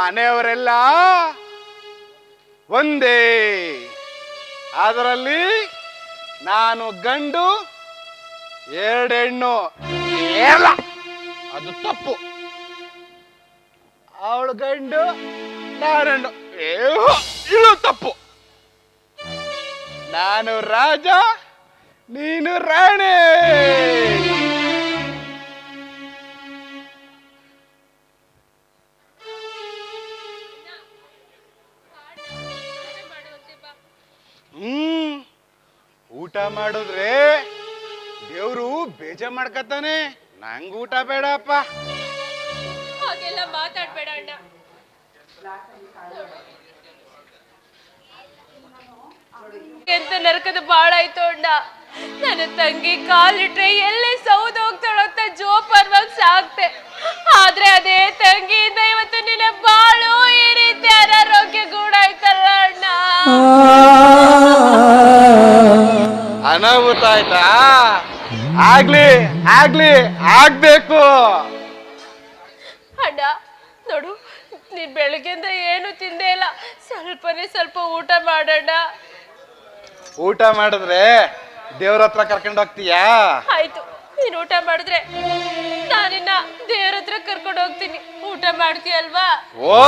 ಮನೆಯವರೆಲ್ಲ ಒಂದೇ, ಅದರಲ್ಲಿ ನಾನು ಗಂಡು ಎರಡು ಹೆಣ್ಣು. ಅದು ತಪ್ಪು. ಅವಳು ಗಂಡು ನಾನು ಹೆಣ್ಣು, ಇದು ತಪ್ಪು. ನಾನು ರಾಜ ನೀನು ರಾಣಿ. ಊಟ ಮಾಡಿದ್ರೆ ದೇವ್ರು ಬೇಜಾರ್ ಮಾಡ್ಕತಾನೆ. ನಂಗೆ ಊಟ ಬೇಡಪ್ಪ. ಹಾಗೆಲ್ಲ ಮಾತಾಡ್ಬೇಡ ಅಣ್ಣ. ಎಂತ ನರಕದ ಬಾಳ ಆಯ್ತು ಅಣ್ಣ. ನನ್ನ ತಂಗಿ ಕಾಲಿಟ್ರೆ ಎಲ್ಲಿ ಸೌದು ಹೋಗ್ತಾಳೋ ಅಂತ ಜೋಪಾನವಾಗಿ ಸಾಕ್ತೆ. ಆದ್ರೆ ಅದೇ ತಂಗಿಯಿಂದ ಇವತ್ತು ನಿನ್ನ ಬಾಳು ಈ ರೀತಿ ಅನಾರೋಗ್ಯ ಗೂಡಾಯ್ತಲ್ಲ ಅಣ್ಣ. ಅನಾಹುತ ಆಯ್ತಾ? ಆಗ್ಲಿ ಆಗ್ಲಿ ಆಗ್ಬೇಕು. ಅಣ್ಣ ನೋಡು, ನೀನ್ ಬೆಳಗ್ಗೆಯಿಂದ ಏನು ತಿಂದೇ ಇಲ್ಲ. ಸ್ವಲ್ಪನೇ ಸ್ವಲ್ಪ ಊಟ ಮಾಡೋಣ. ಊಟ ಮಾಡಿದ್ರೆ ದೇವ್ರ ಹತ್ರ ಕರ್ಕೊಂಡು ಹೋಗ್ತೀಯಾ? ಆಯ್ತು, ನೀನ್ ಊಟ ಮಾಡಿದ್ರೆ ನಾನಿನ್ನ ದೇವ್ರ ಹತ್ರ ಕರ್ಕೊಂಡು ಹೋಗ್ತೀನಿ. ಊಟ ಮಾಡ್ತೀಯಲ್ವಾ? ಓ,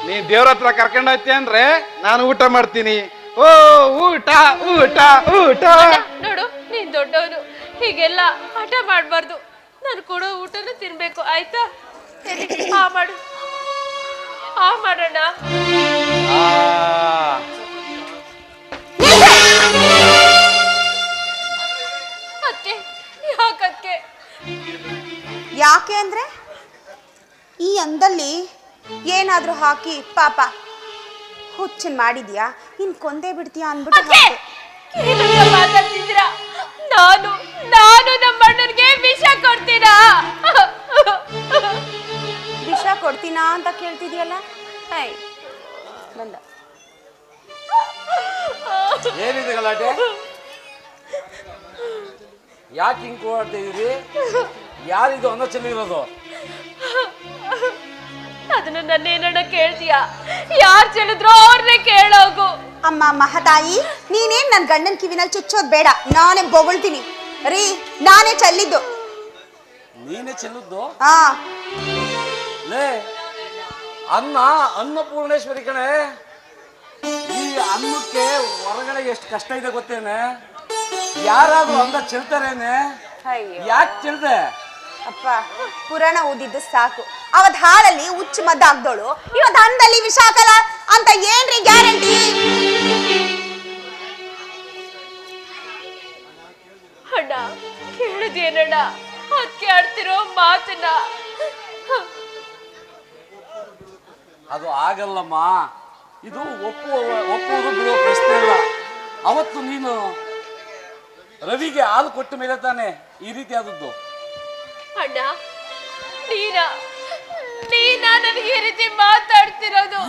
ನೀ ದೇವ್ರ ಹತ್ರ ಕರ್ಕೊಂಡು ಹೋಗ್ತೀಯ ಅಂದ್ರೆ ನಾನು ಊಟ ಮಾಡ್ತೀನಿ. ಓ ಊಟ ಊಟ ಊಟ. ನೋಡು, ನೀನ್ ದೊಡ್ಡವನು, ಹೀಗೆಲ್ಲ ಹಠ ಮಾಡ್ಬಾರ್ದು. ನಾನು ಕೊಡೋ ಊಟನ ತಿನ್ಬೇಕು, ಆಯ್ತಾ? ಸರಿ, ಮಾಡೋಣ. ಅದಕ್ಕೆ ಯಾಕಕ್ಕೆ? ಯಾಕೆ ಅಂದ್ರೆ ಈ ಅಂದಲ್ಲಿ ಏನಾದ್ರೂ ಹಾಕಿ ಪಾಪ ಹುಚ್ಚನ್ ಮಾಡಿದ್ಯಾ, ಇನ್ ಕೊಂದೇ ಬಿಡ್ತೀಯಾ ಅನ್ಬಿಟ್ಟು ಮಾತಾಡ್ತಿದ್ದೀರಾ? ನಾನು ನಮ್ಮ ಅಣ್ಣನಿಗೆ ವಿಷ ಕೊಡ್ತೀನಾ? ವಿಷ ಕೊಡ್ತೀನಾ ಅಂತ ಕೇಳ್ತಿದ್ಯಲ್ಲ. ಬಂದ ಏನಿದೆ ಗಲಾಟೆ? ಯಾಕೆ ಹಿಂಗ್ ಓಡ್ತಾ ಇದೀರಿ? ಯಾರಿದು ಅನ್ನ ಚೆಲ್ಲಿರೋದು? ಅದನ್ನ ನನ್ನೇನಣ್ಣ ಕೇಳ್ತೀಯಾ? ಯಾರು ಚೆಲ್ಲಿದ್ರೋ ಅವ್ರನ್ನೇ ಕೇಳೋಗು. ಅಮ್ಮ ಮಹತಾಯಿ, ನೀನೇನ್ ನನ್ ಗಂಡನ್ ಕಿವಿನಲ್ಲಿ ಚುಚ್ಚೋದ್ ಬೇಡ, ನಾನೇ ಬೊಗಳ್ತೀನಿ. ರೀ, ನಾನೇ ಚೆಲ್ಲಿದ್ದು. ನೀನೇ ಚೆಲ್ಲುದ್ದು? ಹಾ, ಲೇ, ಅನ್ನಪೂರ್ಣೇಶ್ವರಿ ಕಣೆ. ಈ ಅನ್ನಕ್ಕೆ ಹೊರಗಡೆ ಎಷ್ಟು ಕಷ್ಟ ಇದೆ ಗೊತ್ತೇನೆ? ಯಾರಾದ್ರೂ ಅಂದ ಚೆಲ್ತಾರೇನೆ? ಯಾಕೆ ಚೆಲ್ದೆ? ಅಪ್ಪ ಪುರಾಣ ಓದಿದ್ದು ಸಾಕು. ಅವತ್ ಹಾಲಲ್ಲಿ ಹುಚ್ಚು ಮದ್ದು ಹಾಕ್ದೋಳು, ಇವತ್ತು ಹಣ್ಣಲ್ಲಿ ವಿಷ ಹಾಕಲ್ಲ ಅಂತ ಏನ್ರಿ ಗ್ಯಾರಂಟಿ? ಅಣ್ಣ ಕೇಳಿದೇನಣ್ಣ? ಅದಕ್ಕೆ ಆಡ್ತಿರೋ ಮಾತನ್ನ. ಅದು ಆಗಲ್ಲಮ್ಮ. ಇದು ಒಪ್ಪುವುದು ಬಿಡುವ ಪ್ರಶ್ನೆ ಇಲ್ಲ. ಅವತ್ತು ನೀನು ರವಿಗೆ ಹಾಲು ಕೊಟ್ಟ ಮೇಲೆ ತಾನೆ ಈ ರೀತಿ ಆದದ್ದು. ಅಣ್ಣ, ನೀನಾ ನನಗೆ ಈ ರೀತಿ ಮಾತಾಡ್ತಿರೋದು?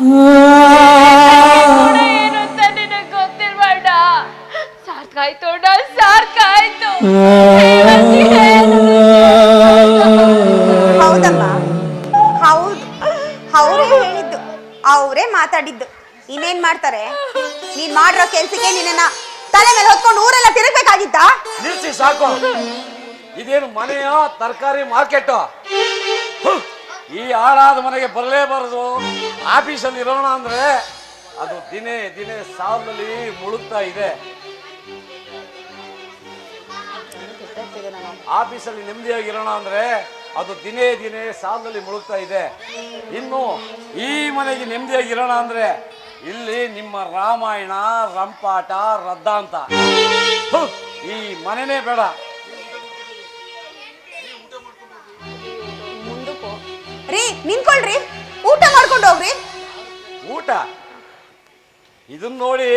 ಏನು ಅಂತ ನಿನಗೆ ಗೊತ್ತಿಲ್ವಾ ಅಣ್ಣ? ಸಾಕಾಯ್ತು ಅಣ್ಣ, ಸಾಕಾಯ್ತು. ಹೌದಮ್ಮ, ಹೌದು, ಅವರೇ ಹೇಳಿದ್ದು, ಅವರೇ ಮಾತಾಡಿದ್ದು. ಇನ್ನೇನ್ ಮಾಡ್ತಾರೆ? ನೀನ್ ಮಾಡಿರೋ ಕೆಲ್ಸಕ್ಕೆ ನಿನ್ನ ತಲೆ ಮೇಲೆ ಹೊತ್ಕೊಂಡು ಊರೆಲ್ಲ ತಿರುಗ್ಬೇಕಾಗಿತ್ತಾ? ನಿಲ್ಸಿ ಸಾಕು. ಇದೇನು ಮನೆಯ ತರಕಾರಿ ಮಾರ್ಕೆಟ್? ಈ ಹಾಳಾದ ಮನೆಗೆ ಬರಲೇಬಾರದು. ಆಫೀಸಲ್ಲಿ ಇರೋಣ ಅಂದ್ರೆ ಅದು ದಿನೇ ದಿನೇ ಸಾಲದಲ್ಲಿ ಮುಳುಗ್ತಾ ಇದೆ. ಆಫೀಸಲ್ಲಿ ನೆಮ್ಮದಿಯಾಗಿರೋಣ ಅಂದ್ರೆ ಅದು ದಿನೇ ದಿನೇ ಸಾಲದಲ್ಲಿ ಮುಳುಗ್ತಾ ಇದೆ. ಇನ್ನು ಈ ಮನೆಗೆ ನೆಮ್ಮದಿಯಾಗಿರೋಣ ಅಂದ್ರೆ ಇಲ್ಲಿ ನಿಮ್ಮ ರಾಮಾಯಣ ರಂಪಾಟ ರದ್ದಾಂತ. ಈ ಮನೆನೇ ಬೇಡ. ರೀ, ನಿಂತ್ಕೊಳ್ರಿ, ಊಟ ಮಾಡ್ಕೊಂಡು ಹೋಗ್ರಿ. ಊಟ? ಇದನ್ನ ನೋಡಿ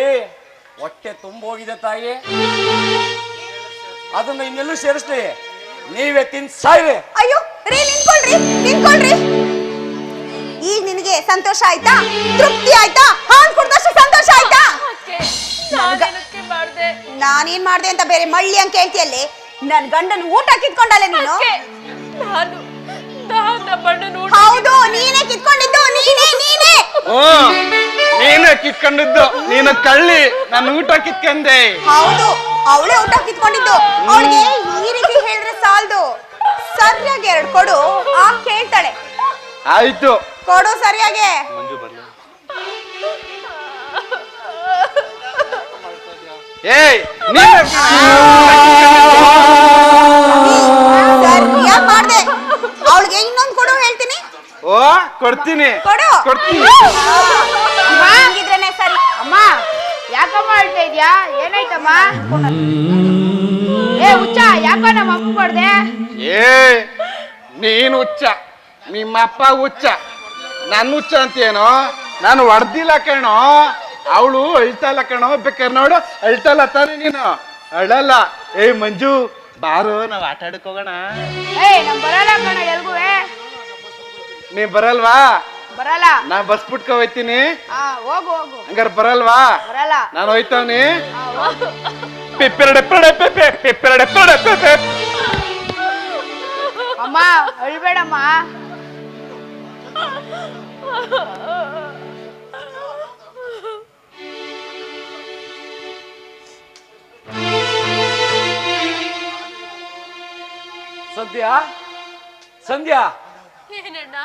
ಹೊಟ್ಟೆ ತುಂಬೋಗಿದೆ ತಾಯಿ. ಅದನ್ನ ಇನ್ನೆಲ್ಲೂ ಸೇರಿಸ್ಲಿ, ನೀವೇ ತಿನ್ ಸಾಯ್ರಿ. ಅಯ್ಯೋ ರೀ, ನಿಂತ್ಕೊಳ್ರಿ. ಈಗ ನಿನಗೆ ಸಂತೋಷ ಆಯ್ತಾ? ತೃಪ್ತಿ ಆಯ್ತಾ? ಹಾಲು ಕುಡ್ದಷ್ಟು ಸಂತೋಷ ಆಯ್ತಾ? ನಾನೇನ್ ಮಾಡ್ದೆ ಅಂತ ಬೇರೆ ಮಳ್ಳಿ ಅಂತ ಕೇಳ್ತಿಯಲ್ಲಿ? ನನ್ ಗಂಡನ ಊಟ ಕಿತ್ಕೊಂಡಲ್ಲ ನೀನು? ಹೌದು, ನೀನೇ ಕಿತ್ಕೊಂಡಿದ್ದು, ನೀನೇ. ಓ ನೀನು ಕಿತ್ಕೊಂಡಿದ್ದು, ನೀನು ಕಳ್ಳಿ, ನನ್ನ ಊಟ ಕಿತ್ಕೊಂಡೆ. ಹೌದು, ಅವಳೇ ಊಟ ಕಿತ್ಕೊಂಡಿದ್ದು. ಅವಳಿಗೆ ಈ ರೀತಿ ಹೇಳಿದ್ರೆ ಸಾಲದು, ಸರಿಯಾಗಿ 2 ಕೊಡು, ಆ ಕೇಳ್ತಾಳೆ. ಆಯ್ತು, ಕೊಡು ಸರಿಯಾಗಿ. ಮಂಜು ಬರ್ಲಿ. ಏಯ್ ಸರಿಯಾಗಿ ಮಾಡ್ದೆ. ಅವಳಿಗೆ ಇನ್ನೊಂದು ಕೊಡು ಹೇಳ್ತೀನಿ. ಓ ಕೊಡ್ತೀನಿ, ಕೊಡು. ಕೊಡ್ತೀನಿ. ಹಂಗಿದ್ರೇನೆ ಸರಿ. ಅಮ್ಮ ಯಾಕಮ್ಮ ಹೇಳ್ತಾ ಇದ್ಯಾ? ಏನಾಯ್ತಮ್ಮ? ಏ ಹುಚ್ಚ, ಯಾಕೋ ನಮ್ಮ ಅಪ್ಪ ಕೊಡ್ದೆ? ಏ ನೀನು ಹುಚ್ಚ, ನಿಮ್ಮಪ್ಪ ಹುಚ್ಚ, ನನ್ನ ಹುಚ್ಚ ಅಂತೇನೋ? ನಾನು ಹೊಡ್ದಿಲ್ಲ ಕಣೋ, ಅವಳು ಅಳ್ತಲ್ಲ ಕಣೋ. ಬೇಕಾದ್ರೆ ನೋಡು, ಅಳ್ತಲ್ಲ ತಾನೆ ನೀನು? ಅಳಲ್ಲ. ಏಯ್ ಮಂಜು ಬಾರೋ, ನಾವ್ ಆಟ ಆಡಕ್ ಹೋಗೋಣ. ಏಯ್ ನಮ್ ಬರಲ್ಲ ಕಣ ಎಲ್ಗುವೆ. ನೀ ಬರಲ್ವಾ? ಬರಲ್ಲ. ನಾ ಬಸ್ ಬಿಟ್ಕೊ ಹೋಯ್ತೀನಿ. ಹೋಗು ಹೋಗು. ಹಂಗಾರ ಬರಲ್ವಾ? ಬರಲ್ಲ. ನಾನು ಹೋಯ್ತವನಿ. ಹೋಗು. ಅಮ್ಮ ಅಳ್ಬೇಡಮ್ಮ. ಸಂಧ್ಯಾ, ಸಂಧ್ಯಾ, ಏನಣ್ಣ?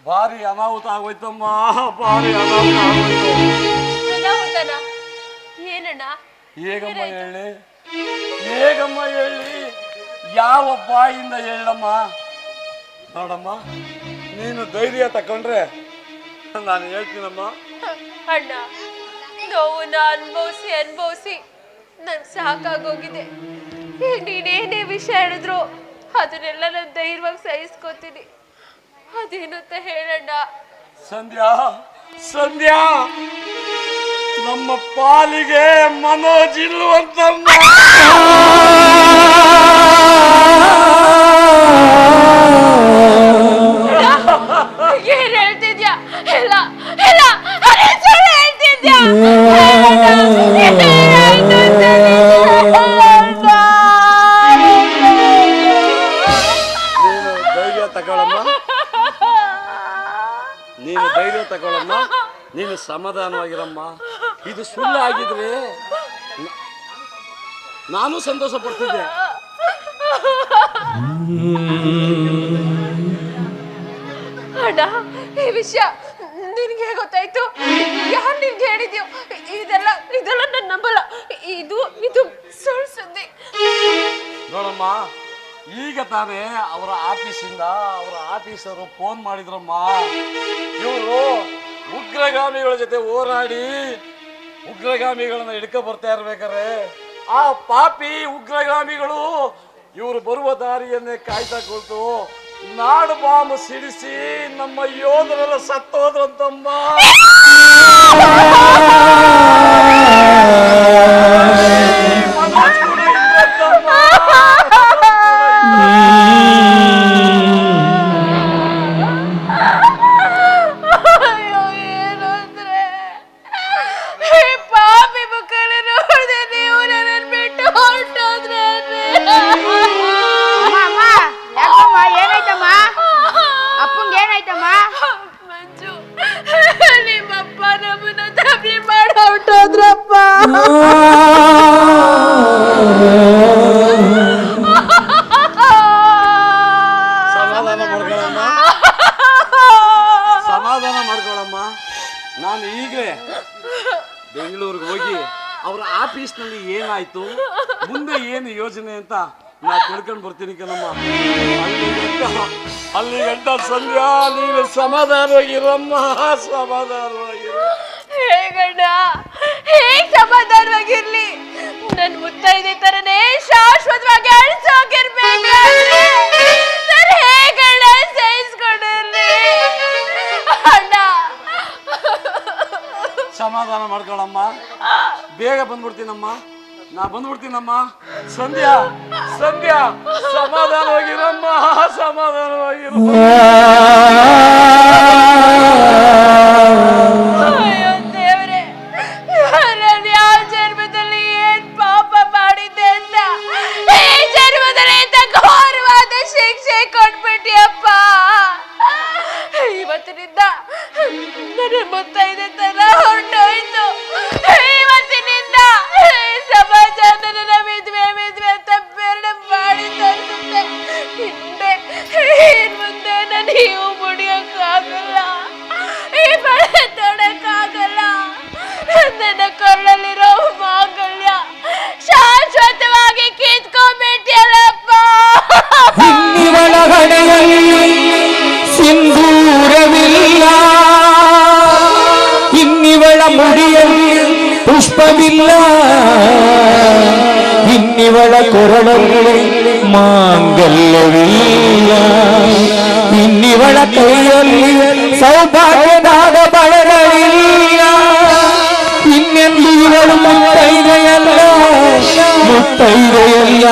ಭಾರಿ ಅನಾಹುತ ಆಗೋಯ್ತಮ್ಮ, ಭಾರಿ ಅನಾಹುತ ಆಗೋಯ್ತು. ಅನಾಹುತನ? ಏನಣ್ಣ? ಹೇಗಮ್ಮ ಹೇಳಿ, ಹೇಗಮ್ಮ ಹೇಳಿ, ಯಾವ ಬಾಯಿಂದ ಹೇಳಮ್ಮ? ನೋಡಮ್ಮ, ನೀನು ಧೈರ್ಯ ತಕೊಂಡ್ರೆ ನಾನು ಹೇಳ್ತೀನಮ್ಮ. ಅಣ್ಣ, ನೋವನ್ನ ಅನ್ಭವಿಸಿ ಅನ್ಭವಿಸಿ ನನ್ ಸಾಕಾಗೋಗಿದೆ. ಈಗ ನೀನೇನೇ ವಿಷಯ ಹೇಳಿದ್ರು ಅದನ್ನೆಲ್ಲ ನಾನು ಧೈರ್ಯವಾಗಿ ಸಹಿಸ್ಕೋತೀನಿ. ಅದೇನು ಅಂತ ಹೇಳಣ್ಣ. ಸಂಧ್ಯಾ, ಸಂಧ್ಯಾ, ನಮ್ಮ ಪಾಲಿಗೆ ಮನೋಜ್ ಇಲ್ವಂತಮ್ಮ. ಏನ್ ಹೇಳ್ತಿದ್ಯಾ? ಇಲ್ಲ ಇಲ್ಲ, ಅದೇ ಸುಳ್ಳು ಹೇಳ್ತಿದ್ಯಾ? ನೀನು ಧೈರ್ಯ ತಗೊಳಮ್ಮ, ನೀನು ಧೈರ್ಯ ತಗೊಳಮ್ಮ, ನೀನು ಸಮಾಧಾನವಾಗಿರಮ್ಮ. ಇದು ಸುಳ್ಳು ಆಗಿದ್ರೆ ನಾನು ಸಂತೋಷ ಪಡ್ತಿದ್ದೆ. ಅಣ್ಣ, ಈ ವಿಷಯ ನಿನ್ಗೆ ಗೊತ್ತಾಯ್ತು? ಯಾರು ನಿನ್ಗೆ ಹೇಳಿದ್ಯೋ? ಇದೆಲ್ಲ ಇದೆಲ್ಲ ನಾನು ನಂಬಲ್ಲ. ಇದು ಇದು ಸುಳ್ಳು ಸುದ್ದಿ. ನೋಡಮ್ಮ, ಈಗ ತಾನೇ ಅವರ ಆಫೀಸಿಂದ ಅವರ ಆಫೀಸರು ಫೋನ್ ಮಾಡಿದ್ರಮ್ಮ. ಇವರು ಉಗ್ರಗಾಮಿಗಳ ಜೊತೆ ಹೋರಾಡಿ ಉಗ್ರಗಾಮಿಗಳನ್ನ ಹಿಡ್ಕೊ ಬರ್ತಾ ಇರ್ಬೇಕಾರೆ ಆ ಪಾಪಿ ಉಗ್ರಗಾಮಿಗಳು ಇವರು ಬರುವ ದಾರಿಯನ್ನೇ ಕಾಯ್ತಾ ಕೂತು ನಾಡು ಬಾಂಬ್ ಸಿಡಿಸಿ ನಮ್ಮ ಯೋಧರೆಲ್ಲ ಸತ್ತೋದ್ರಂತಮ್ಮ. ಮನೋಜ್ ಕೂಡ ಇದ್ರಂತಮ್ಮ. ಅಯ್ಯೋ, ಏನು ಅಂದ್ರೆ ಈ ಪಾಪಿ ಮಕ್ಕಳ ನೋಡಿದೆ ನೀವು ನನ್ನ ಬಿಟ್ಟು ಹೊರಟೋದ್ರೆ. ಅಮ್ಮ ಅಮ್ಮ ಯಾಕಮ್ಮ? ಏನಾಯ್ತಮ್ಮ? ಅಪ್ಪಂಗೆ ಏನಾಯ್ತಮ್ಮ? ಮಂಜು, ನಿಮ್ಮಪ್ಪ ನಮ್ಮನ್ನ ತಬ್ಲಿ ಮಾಡಿ ಹೊರಟೋದ್ರಪ್ಪ. ಸಮಾಧಾನ ಮಾಡ್ಕೊಳಮ್ಮ, ಸಮಾಧಾನ ಮಾಡ್ಕೊಳಮ್ಮ. ನಾನು ಈಗಲೇ ಬೆಂಗಳೂರಿಗೆ ಹೋಗಿ ಅವರ ಆಫೀಸ್ನಲ್ಲಿ ಏನಾಯ್ತು, ಮುಂದೆ ಏನು ಯೋಜನೆ ಅಂತ ನಾ ತಿಳ್ಕೊಂಡು ಬರ್ತೀನಿ ಕಣಮ್ಮ. ಅಲ್ಲಿ ಗಂಟ ಸಂಧ್ಯಾ, ನೀನು ಸಮಾಧಾನವಾಗಿರಮ್ಮ, ಸಮಾಧಾನವಾಗಿರು. ಹೇಗಣ್ಣ, ಹೇಗ್ ಸಮಾಧಾನವಾಗಿರ್ಲಿ? ನನ್ ಮುತ್ತೈದೆ ತರನೇ ಶಾಶ್ವತವಾಗಿ ಅಳಿಸೋಗಿರ್ಬೇಕಾದ್ರೆ ನಾನು ಹೇಗಣ್ಣ ಸಹಿಸ್ಕೊಂಡಿರ್ಲಿ? ಅಣ್ಣ, ಸಮಾಧಾನ ಮಾಡ್ಕೊಳಮ್ಮ, ಬೇಗ ಬಂದ್ಬಿಡ್ತೀನಮ್ಮ, ನಾ ಬಂದ್ಬಿಡ್ತೀನಮ್ಮ. ಸಂಧ್ಯಾ, ಸಂಧ್ಯಾ, ಸಮಾಧಾನವಾಗಿರಮ್ಮ, ಸಮಾಧಾನವಾಗಿರಮ್ಮ. ಅಯ್ಯೋ ದೇವ್ರೆ, ನಾನು ಯಾವ ಜನ್ಮದಲ್ಲಿ ಏನ್ ಪಾಪ ಮಾಡಿದ್ದೆ ಅಂತ ಈ ಜನ್ಮದಲ್ಲಿ ಇಂಥ ಘೋರವಾದ ಶಿಕ್ಷೆ ಕೊಟ್ಬಿಟ್ಟಿಯಪ್ಪ. ಇವತ್ತಿನಿಂದ ನನ್ನ ಪುಷ್ಪವಿಲ್ಲ, ಇನ್ನಿವಳ ಕೊರಳಲ್ಲಿ ಮಾಂಗಲ್ಯವಿಲ್ಲ, ಇನ್ನಿವಳ ಕೈಯಲ್ಲಿ ಸೌಭಾಗ್ಯದಾದ ಬಳೆಗಳಿಲ್ಲ, ಇನ್ನೆಂದು ಇವಳು ಮುತ್ತೈದೆಯಲ್ಲ, ಮುತ್ತೈದೆಯಲ್ಲ.